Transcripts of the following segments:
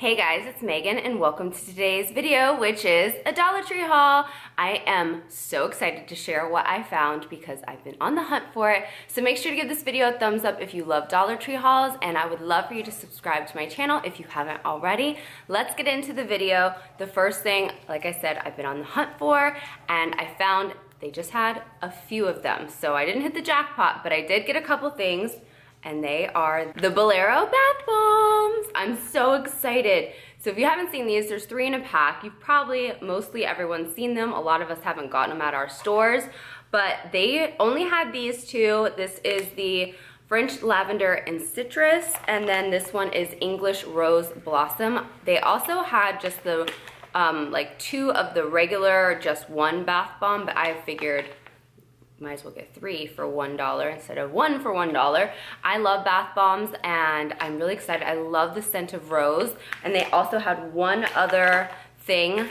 Hey guys, it's Megan and welcome to today's video, which is a Dollar Tree haul. I am so excited to share what I found because I've been on the hunt for it. So make sure to give this video a thumbs up if you love Dollar Tree hauls, and I would love for you to subscribe to my channel if you haven't already. Let's get into the video. The first thing, like I said, I've been on the hunt for, and I found they just had a few of them. So I didn't hit the jackpot, but I did get a couple things. And they are the Bolero bath bombs. I'm so excited. So if you haven't seen these, there's 3 in a pack. You've probably, mostly everyone's seen them. A lot of us haven't gotten them at our stores, but they only had these 2. This is the French Lavender and Citrus, and then this one is English Rose Blossom. They also had just the, like 2 of the regular, just 1 bath bomb, but I figured might as well get 3 for $1 instead of 1 for $1. I love bath bombs and I'm really excited. I love the scent of rose. And they also had one other thing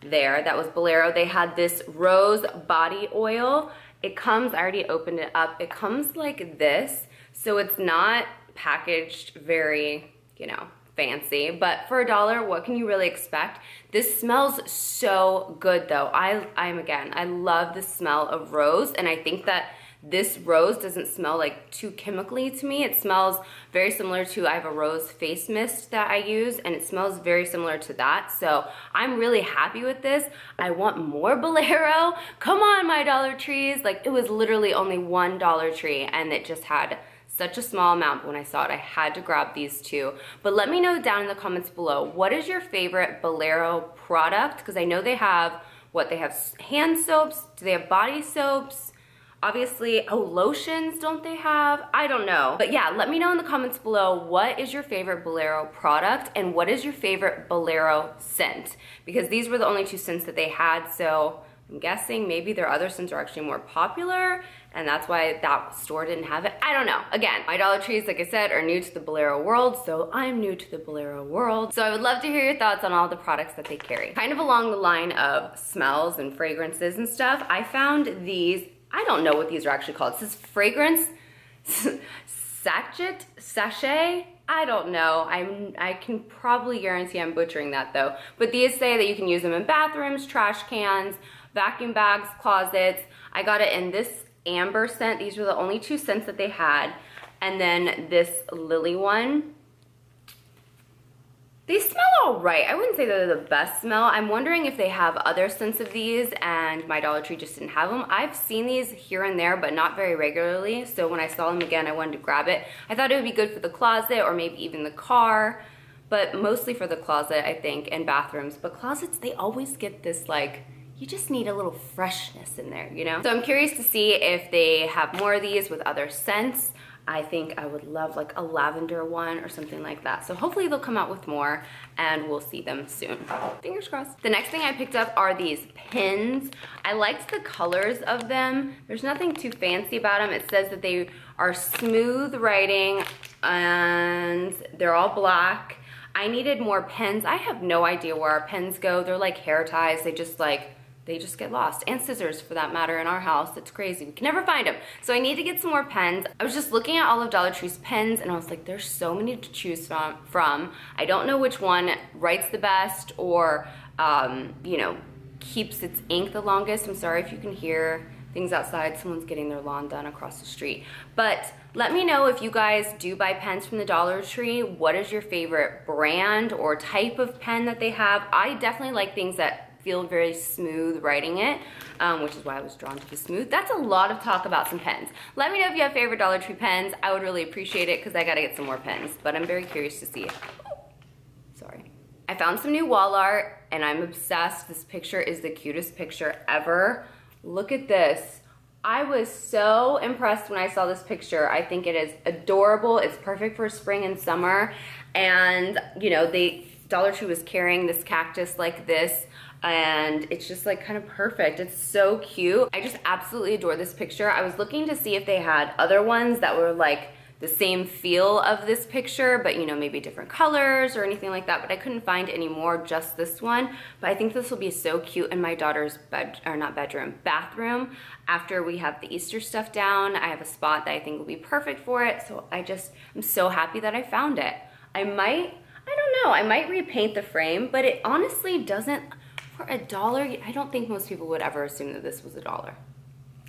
there that was Bolero. They had this rose body oil. It comes, I already opened it up. It comes like this. So it's not packaged very, you know, fancy, but for $1, what can you really expect? This smells so good though. I love the smell of rose, and I think that this rose doesn't smell like too chemically to me. It smells very similar to, I have a rose face mist that I use, and it smells very similar to that. So I'm really happy with this. I want more Bolero. Come on, my Dollar Trees. Like, it was literally only one Dollar Tree and it just had such a small amount. But when I saw it, I had to grab these 2. But let me know down in the comments below, what is your favorite Bolero product? Because I know they have, they have hand soaps? Do they have body soaps? Obviously, lotions, don't they have? I don't know. But yeah, let me know in the comments below, what is your favorite Bolero product and what is your favorite Bolero scent? Because these were the only 2 scents that they had, so I'm guessing maybe their other scents are actually more popular, and that's why that store didn't have it. I don't know. Again, my Dollar Trees, like I said, are new to the Bolero world, so I'm new to the Bolero world. So I would love to hear your thoughts on all the products that they carry. Kind of along the line of smells and fragrances and stuff, I found these, I don't know what these are actually called. It says fragrance sachet. I don't know. I can probably guarantee I'm butchering that though. But these say that you can use them in bathrooms, trash cans, vacuum bags, closets. I got it in this amber scent. These were the only 2 scents that they had. And then this lily one. They smell all right. I wouldn't say they're the best smell. I'm wondering if they have other scents of these and my Dollar Tree just didn't have them. I've seen these here and there, but not very regularly. So when I saw them again, I wanted to grab it. I thought it would be good for the closet or maybe even the car, but mostly for the closet, I think, and bathrooms. But closets, they always get this, like, you just need a little freshness in there, you know? So I'm curious to see if they have more of these with other scents. I think I would love like a lavender one or something like that. So hopefully they'll come out with more and we'll see them soon. Fingers crossed. The next thing I picked up are these pins. I liked the colors of them. There's nothing too fancy about them. It says that they are smooth writing and they're all black. I needed more pens. I have no idea where our pens go. They're like hair ties. They just get lost, and scissors for that matter in our house. It's crazy. We can never find them. So I need to get some more pens. I was just looking at all of Dollar Tree's pens and I was like, there's so many to choose from. I don't know which one writes the best or, you know, keeps its ink the longest. I'm sorry if you can hear things outside. Someone's getting their lawn done across the street. But let me know if you guys do buy pens from the Dollar Tree. What is your favorite brand or type of pen that they have? I definitely like things that feel very smooth writing it, which is why I was drawn to the smooth. That's a lot of talk about some pens. Let me know if you have favorite Dollar Tree pens. I would really appreciate it because I gotta get some more pens, but I'm very curious to see it. Sorry. I found some new wall art and I'm obsessed. This picture is the cutest picture ever. Look at this. I was so impressed when I saw this picture. I think it is adorable. It's perfect for spring and summer. And you know, Dollar Tree was carrying this cactus like this, and it's just like kind of perfect. It's so cute. I just absolutely adore this picture. I was looking to see if they had other ones that were like the same feel of this picture, but you know, maybe different colors or anything like that, but I couldn't find any more, just this one. But I think this will be so cute in my daughter's bathroom. After we have the Easter stuff down, I have a spot that I think will be perfect for it. So I'm so happy that I found it. I might I don't know, I might repaint the frame, but it honestly doesn't, for $1, I don't think most people would ever assume that this was $1.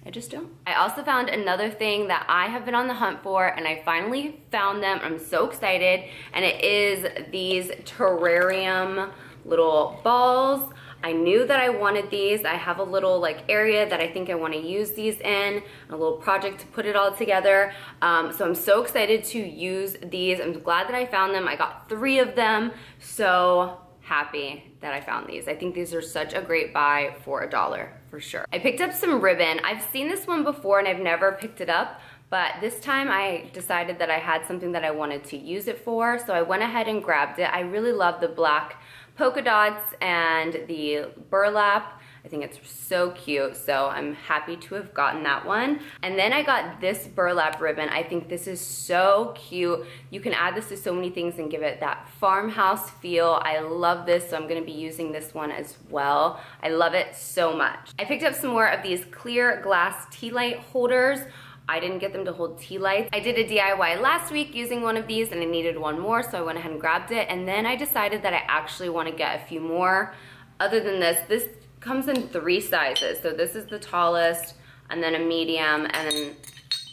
I just don't. I also found another thing that I have been on the hunt for, and I finally found them. I'm so excited, and it is these Terrarium little balls. I knew that I wanted these. I have a little like area that I think I want to use these in, a little project to put it all together. So I'm so excited to use these. I'm glad that I found them. I got 3 of them, so happy that I found these. I think these are such a great buy for $1 for sure. I picked up some ribbon. I've seen this one before and I've never picked it up, but this time I decided that I had something that I wanted to use it for, so I went ahead and grabbed it. I really love the black polka dots and the burlap. I think it's so cute, so I'm happy to have gotten that one. And then I got this burlap ribbon. I think this is so cute. You can add this to so many things and give it that farmhouse feel. I love this, so I'm gonna be using this one as well. I love it so much. I picked up some more of these clear glass tea light holders. I didn't get them to hold tea lights. I did a DIY last week using one of these and I needed one more, so I went ahead and grabbed it. And then I decided that I actually want to get a few more. Other than this comes in 3 sizes. So this is the tallest, and then a medium, and then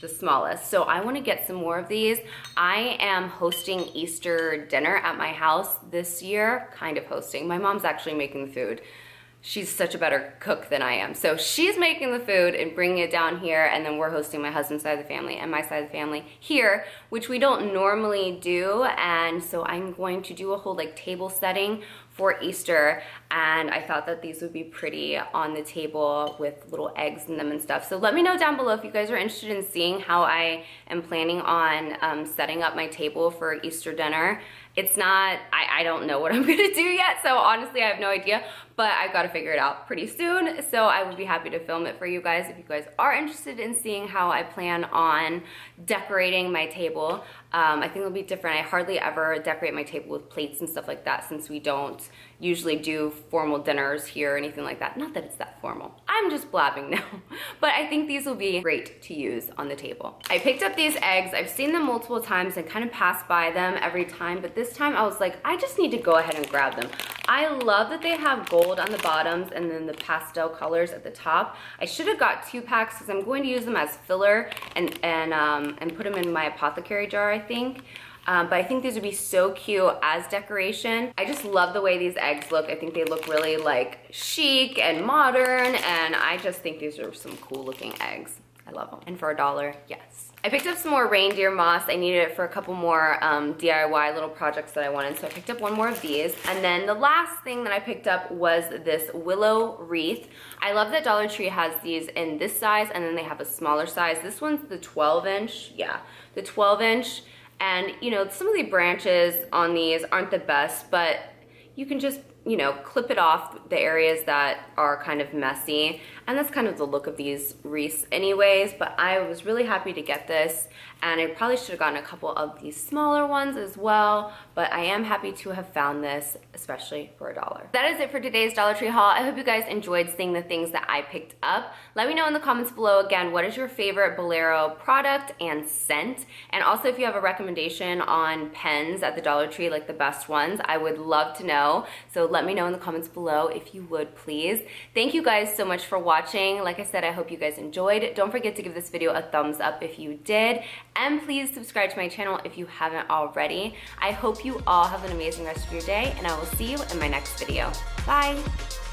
the smallest. So I want to get some more of these. I am hosting Easter dinner at my house this year, kind of hosting. My mom's actually making the food. She's such a better cook than I am. So she's making the food and bringing it down here, and then we're hosting my husband's side of the family and my side of the family here, which we don't normally do. And so I'm going to do a whole like table setting for Easter, and I thought that these would be pretty on the table with little eggs in them and stuff. So let me know down below if you guys are interested in seeing how I am planning on setting up my table for Easter dinner. It's not, I don't know what I'm gonna do yet, so honestly I have no idea, but I've got to figure it out pretty soon. So I would be happy to film it for you guys if you guys are interested in seeing how I plan on decorating my table. I think it'll be different. I hardly ever decorate my table with plates and stuff like that, since we don't usually do formal dinners here or anything like that. Not that it's that formal. I'm just blabbing now. But I think these will be great to use on the table. I picked up these eggs. I've seen them multiple times and kind of passed by them every time, but this time I was like, I just need to go ahead and grab them. I love that they have gold on the bottoms and then the pastel colors at the top. I should have got 2 packs because I'm going to use them as filler and put them in my apothecary jar, I think. But I think these would be so cute as decoration. I just love the way these eggs look. I think they look really like chic and modern, and I just think these are some cool looking eggs. I love them. And for $1, yes. I picked up some more reindeer moss. I needed it for a couple more DIY little projects that I wanted, so I picked up one more of these. And then the last thing that I picked up was this Willow Wreath. I love that Dollar Tree has these in this size, and then they have a smaller size. This one's the 12-inch, yeah, the 12-inch. And you know, some of the branches on these aren't the best, but you can just, you know, clip it off the areas that are kind of messy. And that's kind of the look of these wreaths anyways, but I was really happy to get this, and I probably should have gotten a couple of these smaller ones as well, but I am happy to have found this, especially for $1. That is it for today's Dollar Tree haul. I hope you guys enjoyed seeing the things that I picked up. Let me know in the comments below, again, what is your favorite Bolero product and scent? And also if you have a recommendation on pens at the Dollar Tree, like the best ones, I would love to know. So let me know in the comments below if you would, please. Thank you guys so much for watching. Like I said, I hope you guys enjoyed. Don't forget to give this video a thumbs up if you did, and please subscribe to my channel if you haven't already. I hope you all have an amazing rest of your day, and I will see you in my next video. Bye!